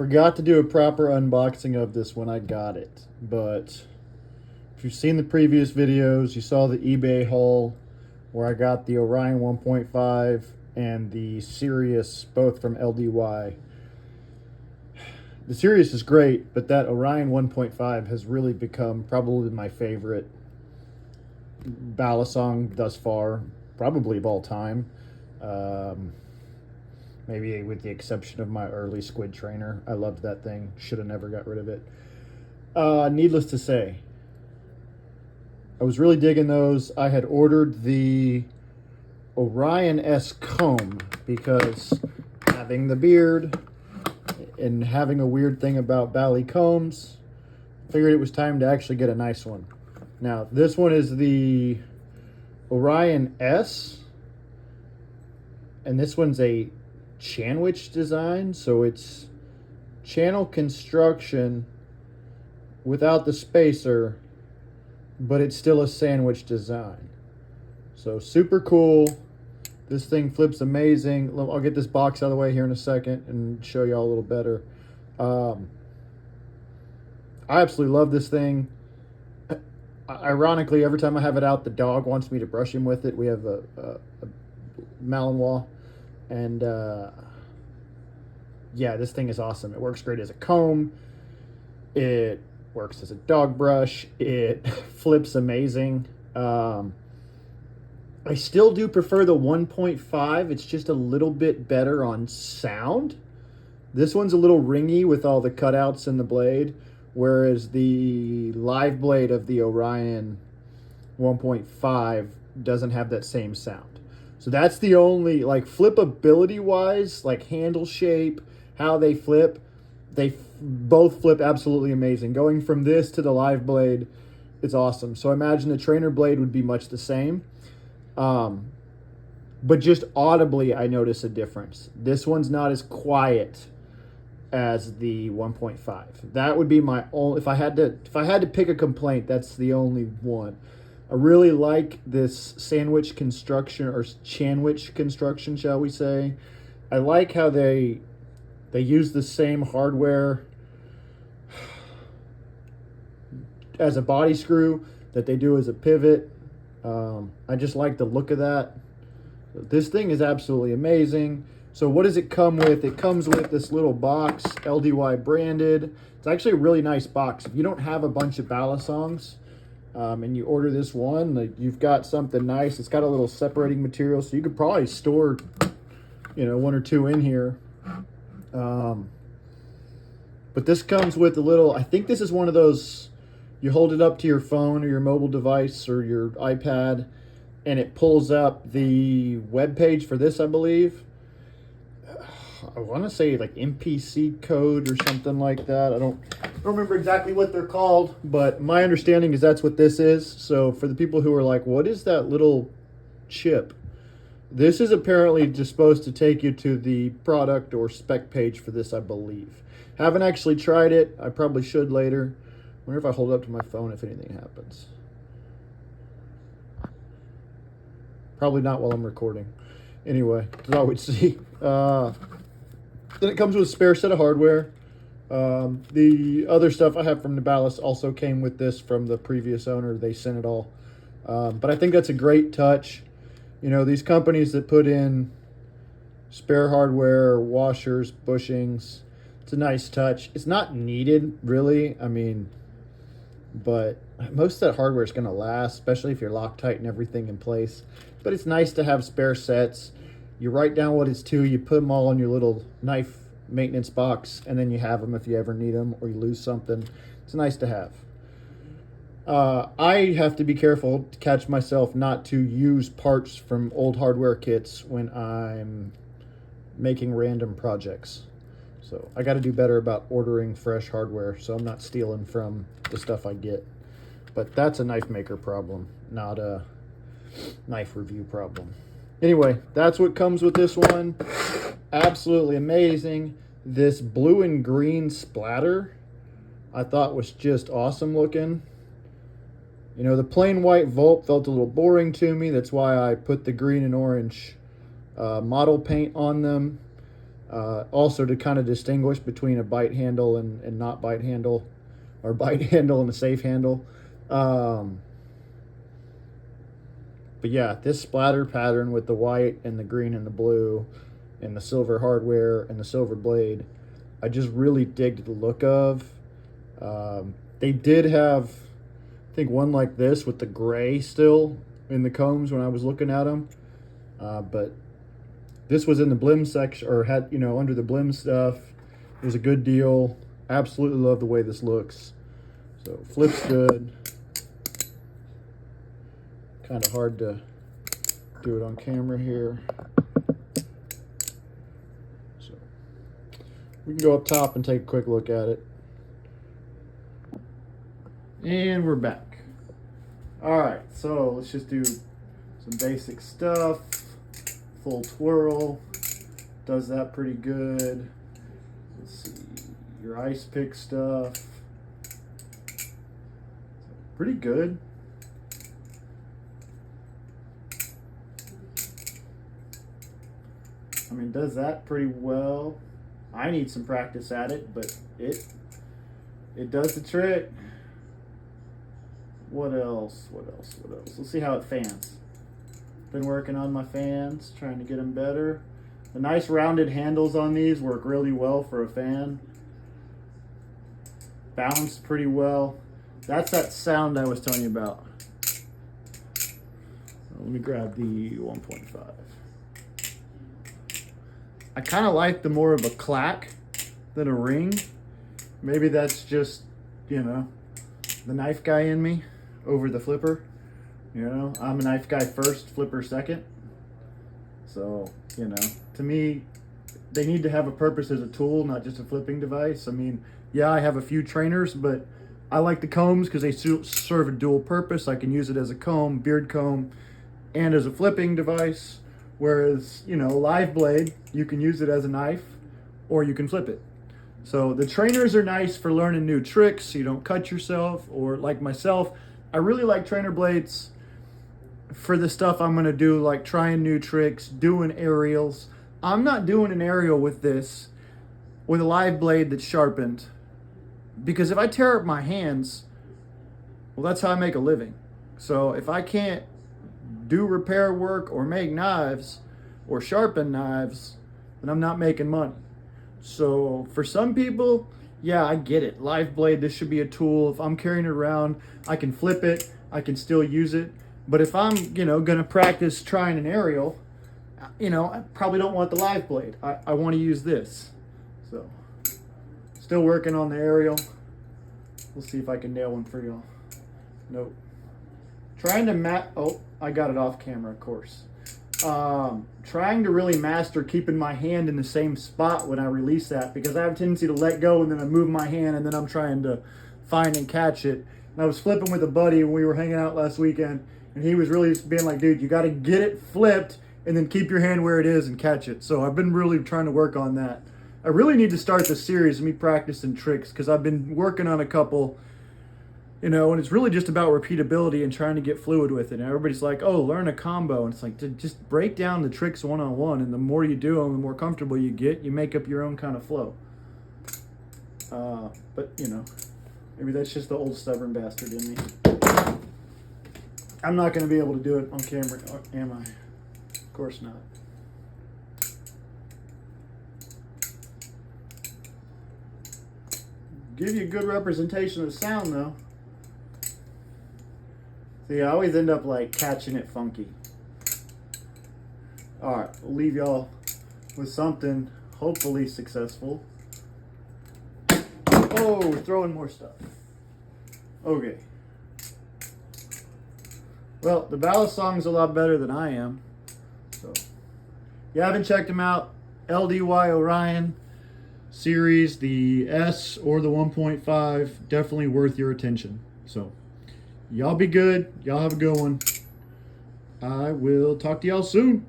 Forgot to do a proper unboxing of this when I got it, but if you've seen the previous videos, you saw the eBay haul where I got the Orion 1.5 and the Sirius, both from LDY. The Sirius is great, but that Orion 1.5 has really become probably my favorite Balisong thus far, probably of all time. Maybe with the exception of my early squid trainer. I loved that thing. Should have never got rid of it. Needless to say, I was really digging those. I had ordered the Orion S comb because having the beard and having a weird thing about Bally combs, figured it was time to actually get a nice one. Now, this one is the Orion S, and this one's a sandwich design, so it's channel construction without the spacer, but it's still a sandwich design. So super cool. This thing flips amazing. I'll get this box out of the way here in a second and show y'all a little better. I absolutely love this thing. Ironically, every time I have it out, the dog wants me to brush him with it. We have a Malinois, and yeah, this thing is awesome. It works great as a comb. It works as a dog brush. It flips amazing. I still do prefer the 1.5. It's just a little bit better on sound. This one's a little ringy with all the cutouts in the blade, whereas the live blade of the Orion 1.5 doesn't have that same sound. So that's the only, like, flippability wise, like handle shape, how they flip, they both flip absolutely amazing. Going from this to the live blade is awesome. So I imagine the trainer blade would be much the same. But just audibly, I notice a difference. This one's not as quiet as the 1.5. That would be my only, if I had to pick a complaint, that's the only one. I really like this sandwich construction, or sandwich construction, shall we say. I like how they use the same hardware as a body screw that they do as a pivot. I just like the look of that. This thing is absolutely amazing. So what does it come with? It comes with this little box, LDY branded. It's actually a really nice box. If you don't have a bunch of Balisongs, and you order this one, like, you've got something nice. It's got a little separating material, so you could probably store, one or two in here. But this comes with a little, I think this is one of those, you hold it up to your phone or your mobile device or your iPad, and it pulls up the web page for this, I believe. I want to say like MPC code or something like that. I don't remember exactly what they're called, but my understanding is that's what this is. So for the people who are like, what is that little chip? This is apparently just supposed to take you to the product or spec page for this, I believe. Haven't actually tried it. I probably should later. Wonder if I hold it up to my phone if anything happens. Probably not while I'm recording. Anyway, that's all we'd see. Then it comes with a spare set of hardware. The other stuff I have from the Ballast also came with this from the previous owner. They sent it all. But I think that's a great touch. These companies that put in spare hardware, washers, bushings, it's a nice touch. It's not needed, really. I mean, but most of that hardware is going to last, especially if you're Loctite and everything in place. But it's nice to have spare sets. You write down what it's to, you put them all in your little knife maintenance box, and then you have them if you ever need them or you lose something. It's nice to have. I have to be careful to catch myself not to use parts from old hardware kits when I'm making random projects. So I got to do better about ordering fresh hardware so I'm not stealing from the stuff I get. But that's a knife maker problem, not a knife review problem. Anyway, that's what comes with this one. Absolutely amazing. This blue and green splatter I thought was just awesome looking. The plain white Volt felt a little boring to me. That's why I put the green and orange model paint on them. Also to kind of distinguish between a bite handle and not bite handle, or bite handle and a safe handle. But yeah, this splatter pattern with the white and the green and the blue and the silver hardware and the silver blade, I just really dig the look of. They did have, I think, one like this with the gray still in the combs when I was looking at them. But this was in the blim section, or had, you know, under the blim stuff. It was a good deal. Absolutely love the way this looks. So flips good. Kind of hard to do it on camera here. So we can go up top and take a quick look at it. And we're back. All right, so let's just do some basic stuff. Full twirl, does that pretty good. Let's see, your ice pick stuff, pretty good. I mean, does that pretty well. I need some practice at it, but it does the trick. What else? Let's see how it fans. Been working on my fans, trying to get them better. The nice rounded handles on these work really well for a fan. Balanced pretty well. That's that sound I was telling you about. Let me grab the 1.5. I kind of like the more of a clack than a ring. Maybe that's just, you know, the knife guy in me over the flipper. You know, I'm a knife guy first, flipper second. So, you know, to me, they need to have a purpose as a tool, not just a flipping device. I mean, yeah, I have a few trainers, but I like the combs because they serve a dual purpose. I can use it as a comb, beard comb, and as a flipping device. Whereas, you know, live blade, you can use it as a knife or you can flip it. So the trainers are nice for learning new tricks so you don't cut yourself, or like myself, I really like trainer blades for the stuff I'm going to do, like trying new tricks, doing aerials. I'm not doing an aerial with this, with a live blade that's sharpened, because if I tear up my hands, well, that's how I make a living. So if I can't do repair work or make knives or sharpen knives, then I'm not making money. So for some people, yeah, I get it. Live blade, this should be a tool. If I'm carrying it around, I can flip it, I can still use it. But if I'm, you know, gonna practice trying an aerial, you know, I probably don't want the live blade. I want to use this. So, still working on the aerial. We'll see if I can nail one for y'all. Nope. Trying to oh, I got it off camera, of course. Trying to really master keeping my hand in the same spot when I release that, because I have a tendency to let go and then I move my hand and then I'm trying to find and catch it. And I was flipping with a buddy when we were hanging out last weekend, and he was really being like, dude, you got to get it flipped and then keep your hand where it is and catch it. So I've been really trying to work on that. I really need to start the series of me practicing tricks, because I've been working on a couple, you know, and it's really just about repeatability and trying to get fluid with it. And everybody's like, oh, learn a combo. And it's like, to just break down the tricks one-on-one. And the more you do them, the more comfortable you get. You make up your own kind of flow. But, you know, maybe that's just the old stubborn bastard in me. I'm not going to be able to do it on camera, am I? Of course not. Give you a good representation of the sound, though. See, I always end up like catching it funky. All right, we'll leave y'all with something hopefully successful. Oh, we're throwing more stuff. Okay. Well, the Balisong's a lot better than I am. So, if you haven't checked them out, LDY Orion series, the S or the 1.5, definitely worth your attention. So, y'all be good. Y'all have a good one. I will talk to y'all soon.